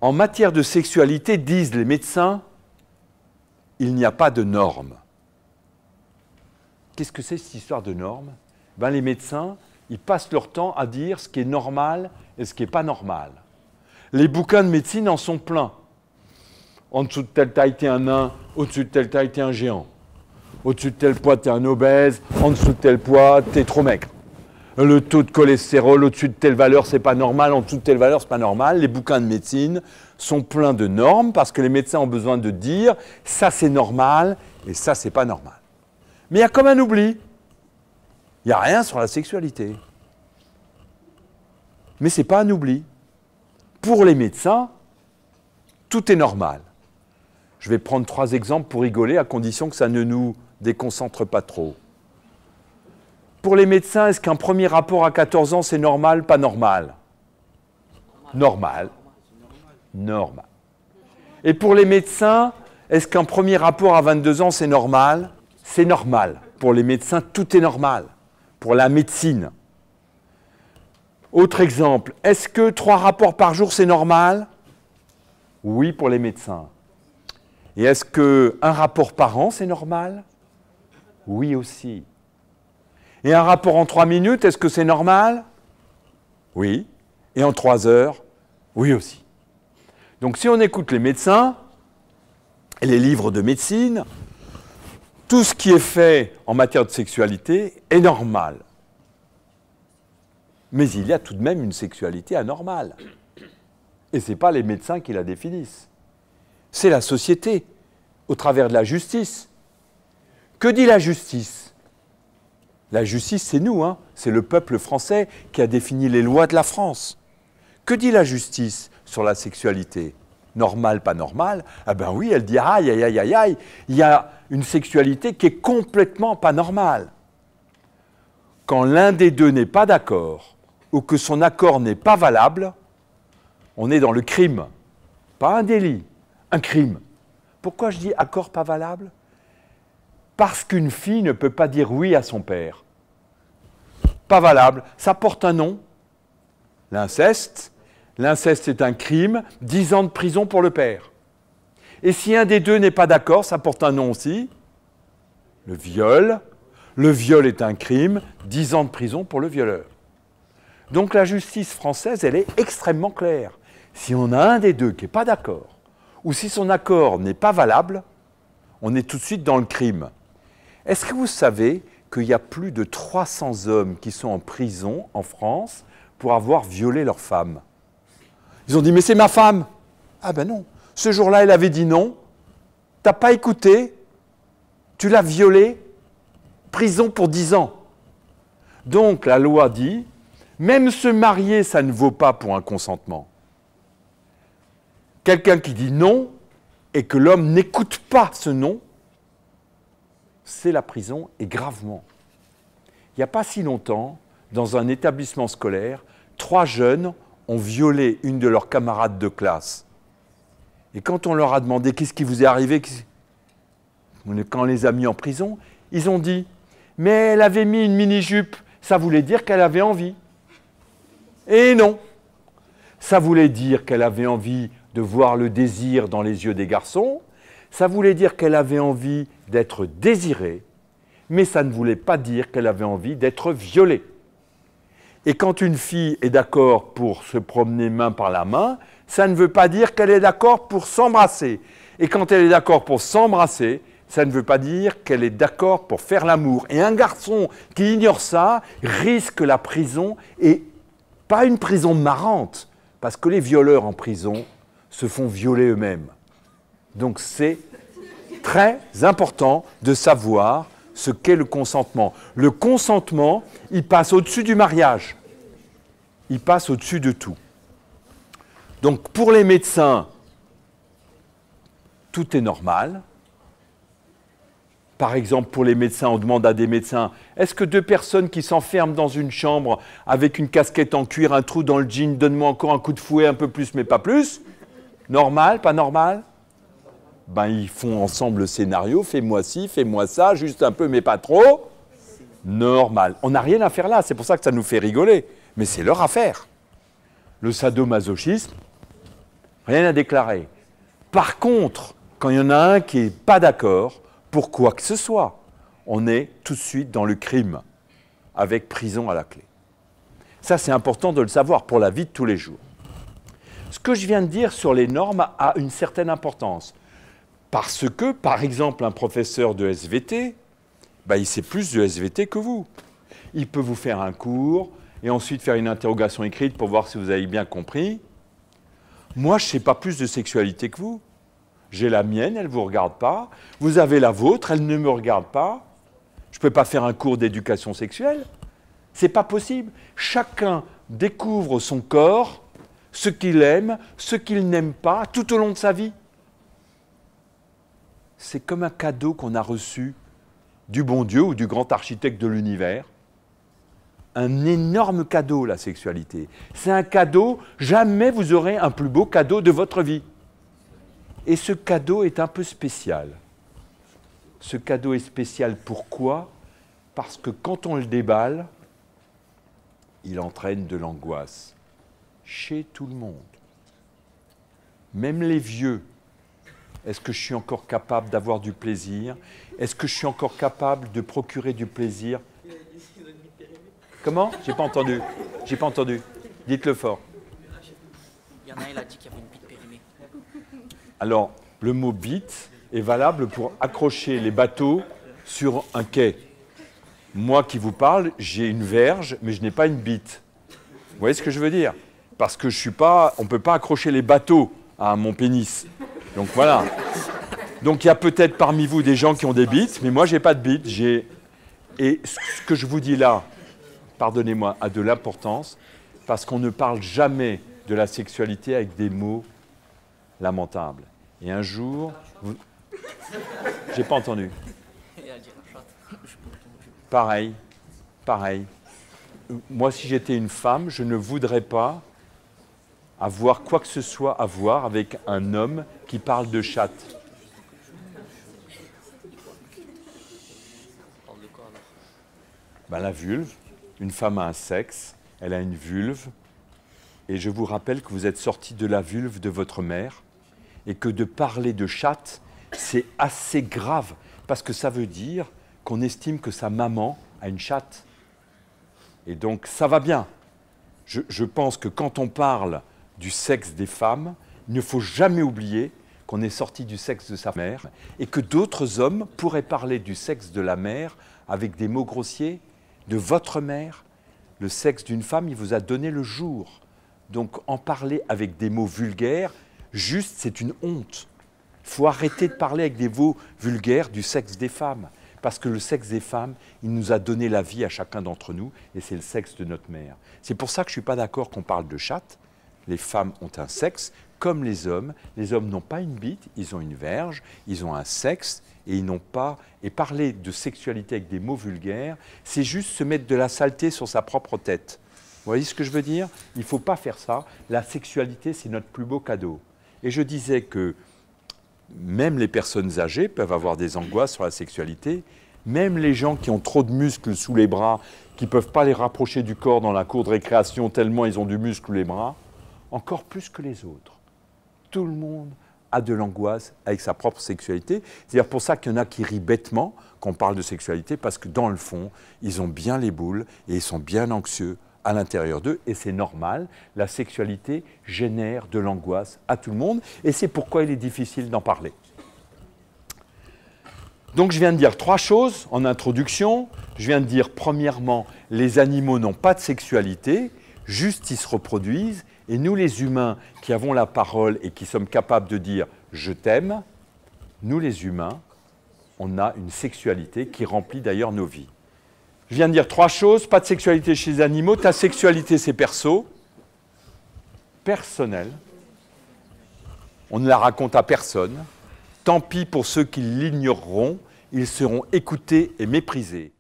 En matière de sexualité, disent les médecins, il n'y a pas de normes. Qu'est-ce que c'est cette histoire de normes? Ben, les médecins, ils passent leur temps à dire ce qui est normal et ce qui n'est pas normal. Les bouquins de médecine en sont pleins. En dessous de telle taille, t'es un nain. Au-dessus de telle taille, t'es un géant. Au-dessus de tel poids, t'es un obèse. En dessous de tel poids, t'es trop maigre. Le taux de cholestérol, au-dessus de telle valeur, c'est pas normal. En dessous de telle valeur, c'est pas normal. Les bouquins de médecine sont pleins de normes parce que les médecins ont besoin de dire ça, c'est normal et ça, c'est pas normal. Mais il y a comme un oubli. Il n'y a rien sur la sexualité. Mais ce n'est pas un oubli. Pour les médecins, tout est normal. Je vais prendre 3 exemples pour rigoler, à condition que ça ne nous déconcentre pas trop. Pour les médecins, est-ce qu'un premier rapport à 14 ans, c'est normal, pas normal? Normal. Normal. Et pour les médecins, est-ce qu'un premier rapport à 22 ans, c'est normal? C'est normal. Pour les médecins, tout est normal. Pour la médecine. Autre exemple, est-ce que 3 rapports par jour, c'est normal? Oui, pour les médecins. Et est-ce qu'un rapport par an, c'est normal? Oui aussi. Et un rapport en 3 minutes, est-ce que c'est normal? Oui. Et en 3 heures? Oui aussi. Donc si on écoute les médecins, et les livres de médecine, tout ce qui est fait en matière de sexualité est normal. Mais il y a tout de même une sexualité anormale. Et ce n'est pas les médecins qui la définissent. C'est la société, au travers de la justice. Que dit la justice? La justice, c'est nous, hein. C'est le peuple français qui a défini les lois de la France. Que dit la justice sur la sexualité? Normal, pas normal? Ah ben oui, elle dit aïe, aïe, aïe, aïe, aïe, il y a une sexualité qui est complètement pas normale. Quand l'un des deux n'est pas d'accord, ou que son accord n'est pas valable, on est dans le crime. Pas un délit, un crime. Pourquoi je dis accord pas valable? Parce qu'une fille ne peut pas dire oui à son père. Pas valable, ça porte un nom. L'inceste. L'inceste est un crime, 10 ans de prison pour le père. Et si un des deux n'est pas d'accord, ça porte un nom aussi. Le viol. Le viol est un crime, 10 ans de prison pour le violeur. Donc la justice française, elle est extrêmement claire. Si on a un des deux qui n'est pas d'accord, ou si son accord n'est pas valable, on est tout de suite dans le crime. Est-ce que vous savez qu'il y a plus de 300 hommes qui sont en prison en France pour avoir violé leur femme? Ils ont dit, mais c'est ma femme. Ah ben non, ce jour-là, elle avait dit non, t'as pas écouté, tu l'as violée, prison pour 10 ans. Donc la loi dit, même se marier, ça ne vaut pas pour un consentement. Quelqu'un qui dit non et que l'homme n'écoute pas ce non, c'est la prison et gravement. Il n'y a pas si longtemps, dans un établissement scolaire, 3 jeunes ont violé une de leurs camarades de classe. Et quand on leur a demandé qu'est-ce qui vous est arrivé, quand on les a mis en prison, ils ont dit « mais elle avait mis une mini-jupe, ça voulait dire qu'elle avait envie ». Et non, ça voulait dire qu'elle avait envie de voir le désir dans les yeux des garçons, ça voulait dire qu'elle avait envie d'être désirée, mais ça ne voulait pas dire qu'elle avait envie d'être violée. Et quand une fille est d'accord pour se promener main par la main, ça ne veut pas dire qu'elle est d'accord pour s'embrasser. Et quand elle est d'accord pour s'embrasser, ça ne veut pas dire qu'elle est d'accord pour faire l'amour. Et un garçon qui ignore ça risque la prison, et pas une prison marrante, parce que les violeurs en prison se font violer eux-mêmes. Donc c'est très important de savoir ce qu'est le consentement. Le consentement, il passe au-dessus du mariage. Il passe au-dessus de tout. Donc pour les médecins, tout est normal. Par exemple, pour les médecins, on demande à des médecins, est-ce que 2 personnes qui s'enferment dans une chambre avec une casquette en cuir, un trou dans le jean, donne-moi encore un coup de fouet, un peu plus, mais pas plus? Normal, pas normal? Ben, ils font ensemble le scénario, fais-moi ci, fais-moi ça, juste un peu, mais pas trop. Normal. On n'a rien à faire là, c'est pour ça que ça nous fait rigoler. Mais c'est leur affaire. Le sadomasochisme, Rien à déclarer. Par contre, quand il y en a un qui n'est pas d'accord, pour quoi que ce soit, on est tout de suite dans le crime, avec prison à la clé. Ça, c'est important de le savoir pour la vie de tous les jours. Ce que je viens de dire sur les normes a une certaine importance. Parce que, par exemple, un professeur de SVT, il sait plus de SVT que vous. Il peut vous faire un cours et ensuite faire une interrogation écrite pour voir si vous avez bien compris. Moi, je ne sais pas plus de sexualité que vous. J'ai la mienne, elle ne vous regarde pas. Vous avez la vôtre, elle ne me regarde pas. Je ne peux pas faire un cours d'éducation sexuelle. Ce n'est pas possible. Chacun découvre son corps, ce qu'il aime, ce qu'il n'aime pas, tout au long de sa vie. C'est comme un cadeau qu'on a reçu du bon Dieu ou du grand architecte de l'univers. Un énorme cadeau, la sexualité. C'est un cadeau, jamais vous aurez un plus beau cadeau de votre vie. Et ce cadeau est un peu spécial. Ce cadeau est spécial pourquoi? Parce que quand on le déballe, il entraîne de l'angoisse chez tout le monde. Même les vieux. Est-ce que je suis encore capable d'avoir du plaisir? Est-ce que je suis encore capable de procurer du plaisir? Comment? J'ai pas entendu. J'ai pas entendu. Dites-le fort. Il y en a un, il a dit qu'il y avait une bite périmée. Alors, le mot bite est valable pour accrocher les bateaux sur un quai. Moi qui vous parle, j'ai une verge, mais je n'ai pas une bite. Vous voyez ce que je veux dire? Parce que je suis pas, on ne peut pas accrocher les bateaux à mon pénis. Donc voilà. Donc il y a peut-être parmi vous des gens qui ont des bites, mais moi je n'ai pas de bite. Et ce que je vous dis là, pardonnez-moi, a de l'importance, parce qu'on ne parle jamais de la sexualité avec des mots lamentables. Et un jour, vous... J'ai pas entendu. Pareil, pareil. Moi, si j'étais une femme, je ne voudrais pas avoir quoi que ce soit à voir avec un homme qui parle de chatte. La vulve, une femme a un sexe, elle a une vulve, et je vous rappelle que vous êtes sorti de la vulve de votre mère, et que de parler de chatte, c'est assez grave, parce que ça veut dire qu'on estime que sa maman a une chatte. Et donc, ça va bien. Je pense que quand on parle du sexe des femmes, il ne faut jamais oublier qu'on est sorti du sexe de sa mère et que d'autres hommes pourraient parler du sexe de la mère avec des mots grossiers, de votre mère. Le sexe d'une femme, il vous a donné le jour. Donc, en parler avec des mots vulgaires, juste, c'est une honte. Il faut arrêter de parler avec des mots vulgaires du sexe des femmes. Parce que le sexe des femmes, il nous a donné la vie à chacun d'entre nous, et c'est le sexe de notre mère. C'est pour ça que je ne suis pas d'accord qu'on parle de chatte. Les femmes ont un sexe comme les hommes. Les hommes n'ont pas une bite, ils ont une verge, ils ont un sexe, et ils n'ont pas... Et parler de sexualité avec des mots vulgaires, c'est juste se mettre de la saleté sur sa propre tête. Vous voyez ce que je veux dire? Il ne faut pas faire ça. La sexualité, c'est notre plus beau cadeau. Et je disais que même les personnes âgées peuvent avoir des angoisses sur la sexualité. Même les gens qui ont trop de muscles sous les bras, qui ne peuvent pas les rapprocher du corps dans la cour de récréation tellement ils ont du muscle sous les bras, encore plus que les autres. Tout le monde a de l'angoisse avec sa propre sexualité. C'est pour ça qu'il y en a qui rient bêtement quand on parle de sexualité, parce que dans le fond, ils ont bien les boules et ils sont bien anxieux à l'intérieur d'eux, et c'est normal. La sexualité génère de l'angoisse à tout le monde, et c'est pourquoi il est difficile d'en parler. Donc je viens de dire 3 choses en introduction. Je viens de dire, premièrement, les animaux n'ont pas de sexualité, juste ils se reproduisent, et nous les humains qui avons la parole et qui sommes capables de dire « je t'aime », nous les humains, on a une sexualité qui remplit d'ailleurs nos vies. Je viens de dire 3 choses, pas de sexualité chez les animaux, ta sexualité c'est perso, personnel, on ne la raconte à personne, tant pis pour ceux qui l'ignoreront, ils seront écoutés et méprisés.